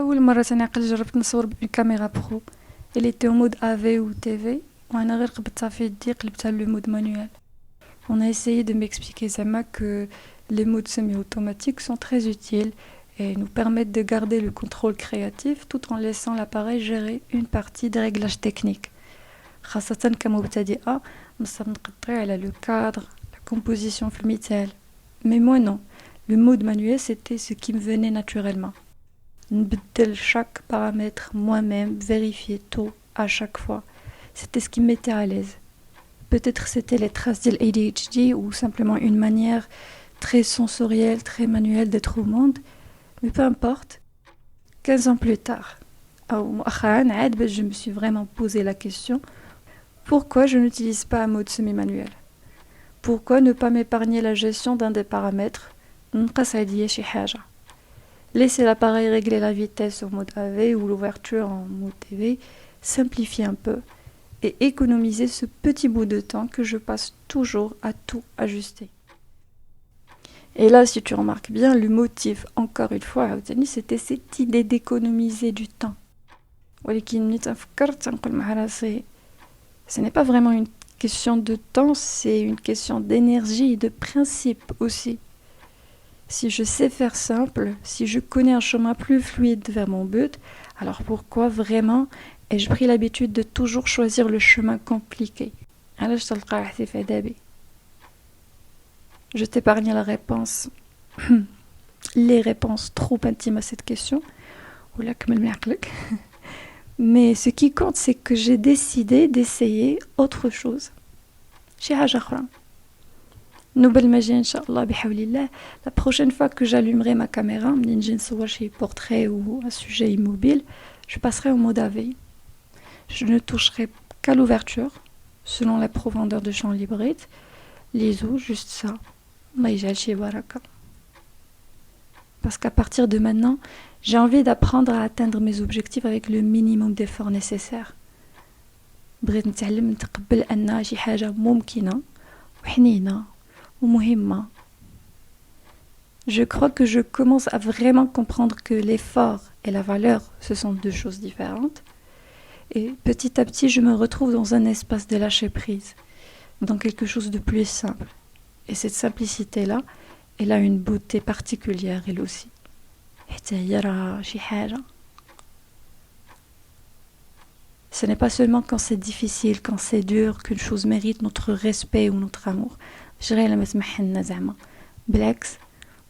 أول مرة أنا جربت نصور بكاميرا برو elle était en mode AV ou TV وأنا غير قبضتها في يدي قلبتها le mode manuel. On a essayé de m'expliquer Zama que les modes semi-automatiques sont très utiles et nous permettent de garder le contrôle créatif tout en laissant l'appareil gérer une partie des réglages techniques. خاصة كمبتدئة نصاب نقطع على le cadre, la composition في المثال. Mais moi non, le mode manuel c'était ce qui me venait naturellement. نبدل chaque paramètre moi-même, vérifier tout à chaque fois. C'était ce qui me mettait à l'aise. Peut-être c'était les traces de l'ADHD ou simplement une manière très sensorielle, très manuelle d'être au monde. Mais peu importe. 15 ans plus tard, je me suis vraiment posé la question pourquoi je n'utilise pas un mode semi-manuel? Pourquoi ne pas m'épargner la gestion d'un des paramètres? Laisser l'appareil régler la vitesse au mode AV ou l'ouverture en mode TV, simplifier un peu et économiser ce petit bout de temps que je passe toujours à tout ajuster. Et là, si tu remarques bien, le motif, encore une fois, c'était cette idée d'économiser du temps. Ce n'est pas vraiment une question de temps, c'est une question d'énergie et de principe aussi. Si je sais faire simple, si je connais un chemin plus fluide vers mon but, alors pourquoi vraiment ai-je pris l'habitude de toujours choisir le chemin compliqué? Je t'épargne la réponse, les réponses trop intimes à cette question. Mais ce qui compte, c'est que j'ai décidé d'essayer autre chose. La prochaine fois que j'allumerai ma caméra, portrait ou un sujet immobile, je passerai au mode AV. Je ne toucherai qu'à l'ouverture, selon la profondeur de champ hybride, l'ISO, juste ça. Parce qu'à partir de maintenant, j'ai envie d'apprendre à atteindre mes objectifs avec le minimum d'efforts nécessaires. بغيت نتعلم نتقبل أن شي حاجة ممكنة وحنينة ومهمة. Je crois que je commence à vraiment comprendre que l'effort et la valeur, ce sont deux choses différentes. Et petit à petit, je me retrouve dans un espace de lâcher prise, dans quelque chose de plus simple. Et cette simplicité-là, elle a une beauté particulière, elle aussi. Ce n'est pas seulement quand c'est difficile, quand c'est dur, qu'une chose mérite notre respect ou notre amour.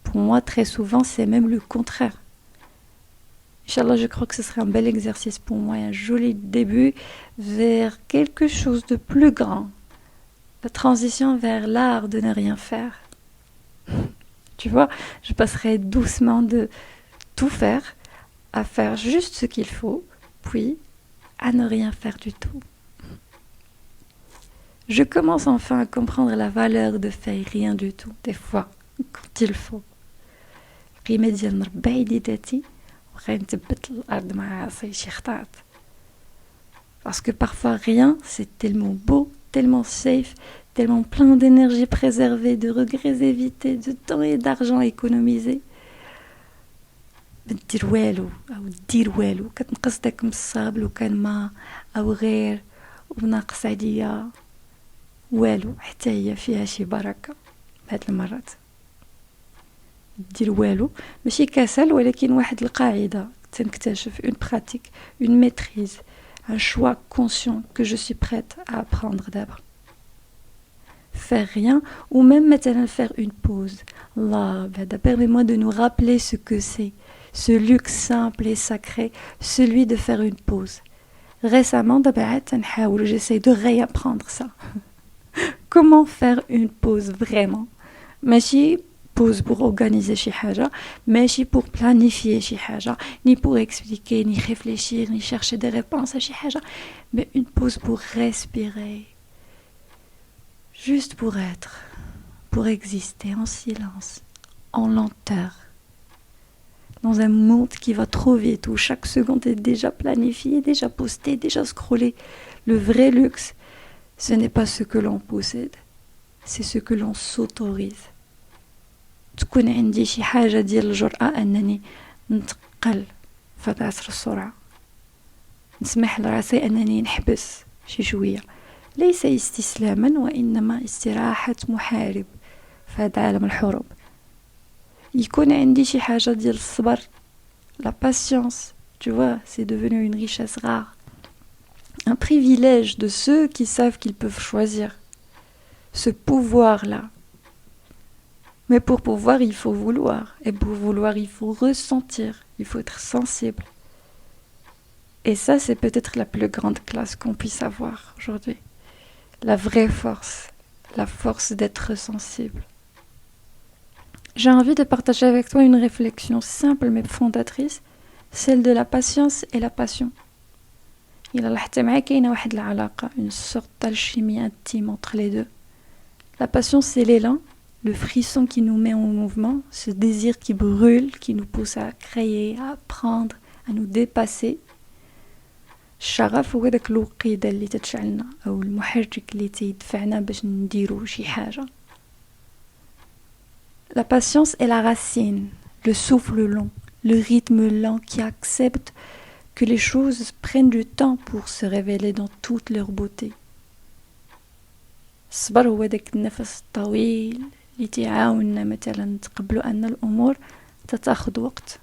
Pour moi, très souvent, c'est même le contraire. Inch'Allah, je crois que ce serait un bel exercice pour moi, un joli début vers quelque chose de plus grand. La transition vers l'art de ne rien faire. Tu vois, je passerai doucement de tout faire à faire juste ce qu'il faut, puis à ne rien faire du tout. Je commence enfin à comprendre la valeur de faire rien du tout, des fois, quand il faut. Parce que parfois rien, c'est tellement beau, tellement safe, tellement plein d'énergie préservée, de regrets évités, de temps et d'argent économisés. دير والو أو دير والو كتنقص داك من الصابل وكان ما أو غير وناقص عليا والو حتى هي فيها شي بركة بهاد المرات دير والو ماشي كسل ولكن واحد القاعدة تنكتشف une pratique, une maîtrise, un choix conscient que je suis prête à apprendre d'abord. Faire rien ou même maintenant faire une pause. Allah, permets-moi de nous rappeler ce que c'est, ce luxe simple et sacré, celui de faire une pause. Récemment, j'essaie de réapprendre ça. Comment faire une pause vraiment? ماشي pause pour organiser شي حاجة, ماشي pour planifier شي حاجة, ni pour expliquer, ni réfléchir, ni chercher des réponses à شي حاجة, mais une pause pour respirer. Juste pour être, pour exister en silence, en lenteur. Dans un monde qui va trop vite, où chaque seconde est déjà planifiée, déjà postée, déjà scrollée. Le vrai luxe, ce n'est pas ce que l'on possède, c'est ce que l'on s'autorise. تكون عندي شي حاجة ديال الجرأة أنني نتقل في هذا عصر السرعة. نسمح لراسي أنني نحبس شي شوية، ليس استسلاما وإنما استراحة محارب في هذا عالم الحروب. يكون عندي شي حاجة ديال الصبر، la patience, tu vois, c'est devenu une richesse rare. Un privilège de ceux qui savent qu'ils peuvent choisir. Ce pouvoir-là. Mais pour pouvoir, il faut vouloir. Et pour vouloir, il faut ressentir. Il faut être sensible. Et ça, c'est peut-être la plus grande classe qu'on puisse avoir aujourd'hui. La vraie force. La force d'être sensible. J'ai envie de partager avec toi une réflexion simple mais fondatrice, celle de la patience et la passion. Il a لاحظتي معايا كاينه واحد العلاقه, une sorte d'alchimie intime entre les deux. La passion, c'est l'élan, le frisson qui nous met en mouvement, ce désir qui brûle, qui nous pousse à créer, à apprendre, à nous dépasser. الشغف هو داك الوقيده اللي تتشعلنا او المحرك اللي تيدفعنا باش نديرو شي حاجه. La patience est la racine, le souffle long, le rythme lent qui accepte que les choses prennent du temps pour se révéler dans toute leur beauté. الصبر هو داك النفس الطويل اللي تيعاوننا مثلا نتقبلوا ان الامور تتاخذ وقت.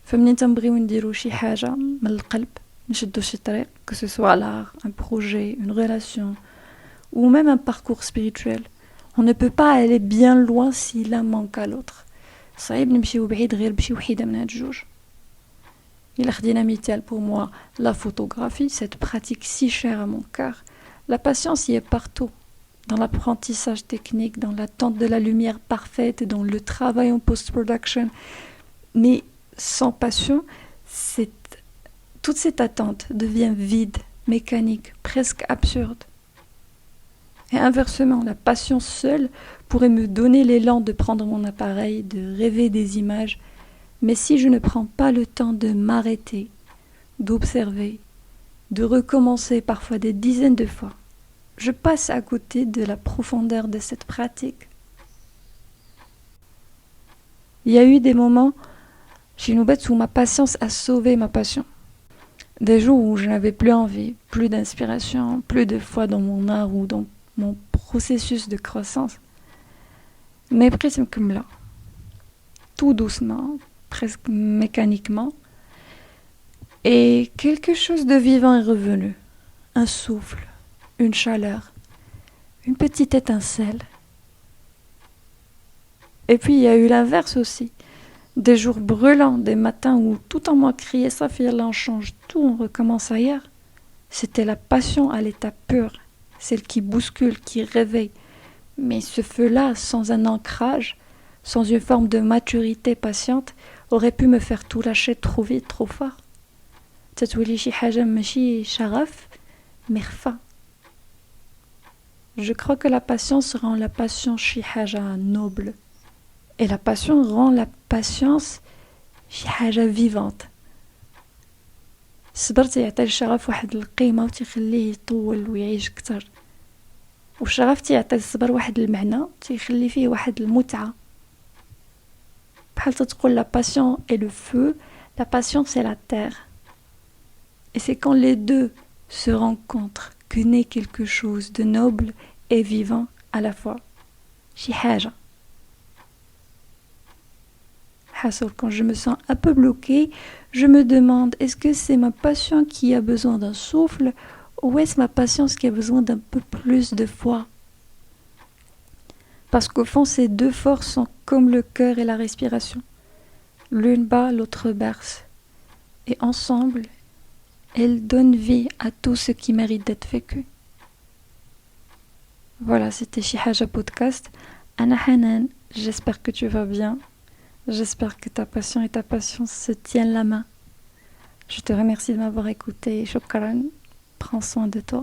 فمنين تنبغيو نديرو شي حاجه من القلب، نشدو شي طريق، que ce soit l'art, un projet, une relation ou même un parcours spirituel, on ne peut pas aller bien loin si l'un manque à l'autre. صعيب نمشيو بعيد غير بشي وحيده من هاد الجوج. Il خدينا مثال pour moi, la photographie, cette pratique si chère à mon cœur. La patience y est partout, dans l'apprentissage technique, dans l'attente de la lumière parfaite, dans le travail en post-production. Mais sans passion, toute cette attente devient vide, mécanique, presque absurde. Et inversement, la passion seule pourrait me donner l'élan de prendre mon appareil, de rêver des images. Mais si je ne prends pas le temps de m'arrêter, d'observer, de recommencer parfois des dizaines de fois, je passe à côté de la profondeur de cette pratique. Il y a eu des moments chez Noubet où ma patience a sauvé ma passion. Des jours où je n'avais plus envie, plus d'inspiration, plus de foi dans mon art ou dans mon processus de croissance. Mais presque comme là, tout doucement, presque mécaniquement, et quelque chose de vivant est revenu. Un souffle, une chaleur, une petite étincelle. Et puis il y a eu l'inverse aussi. Des jours brûlants, des matins où tout en moi criait « Safia, on change tout, on recommence ailleurs ». C'était la passion à l'état pur, celle qui bouscule, qui réveille. Mais ce feu-là, sans un ancrage, sans une forme de maturité patiente, aurait pu me faire tout lâcher trop vite, trop fort. تتولي شي حاجة ماشي شغف mais خفا. Je crois que la patience rend la passion شي حاجة noble. Et la passion rend la patience شي حاجة vivante. الصبر تيعطي الشغف واحد القيمة وتيخليه يطول ويعيش كتر. والشغف تيعطي الصبر واحد المعنى تيخلي فيه واحد المتعة. بحال تتقول la passion est le feu, la passion c'est la terre. Et c'est quand les deux se rencontrent que naît quelque chose de noble et vivant à la fois. شي حاجة. Quand je me sens un peu bloquée, je me demande est-ce que c'est ma passion qui a besoin d'un souffle ou est-ce ma patience qui a besoin d'un peu plus de foi? Parce qu'au fond, ces deux forces sont comme le cœur et la respiration. L'une bat, l'autre berce. Et ensemble, elles donnent vie à tout ce qui mérite d'être vécu. Voilà, c'était Chi Haja Podcast. Ana Hanan, j'espère que tu vas bien. J'espère que ta passion et ta patience se tiennent la main. Je te remercie de m'avoir écouté. Shukran. Prends soin de toi.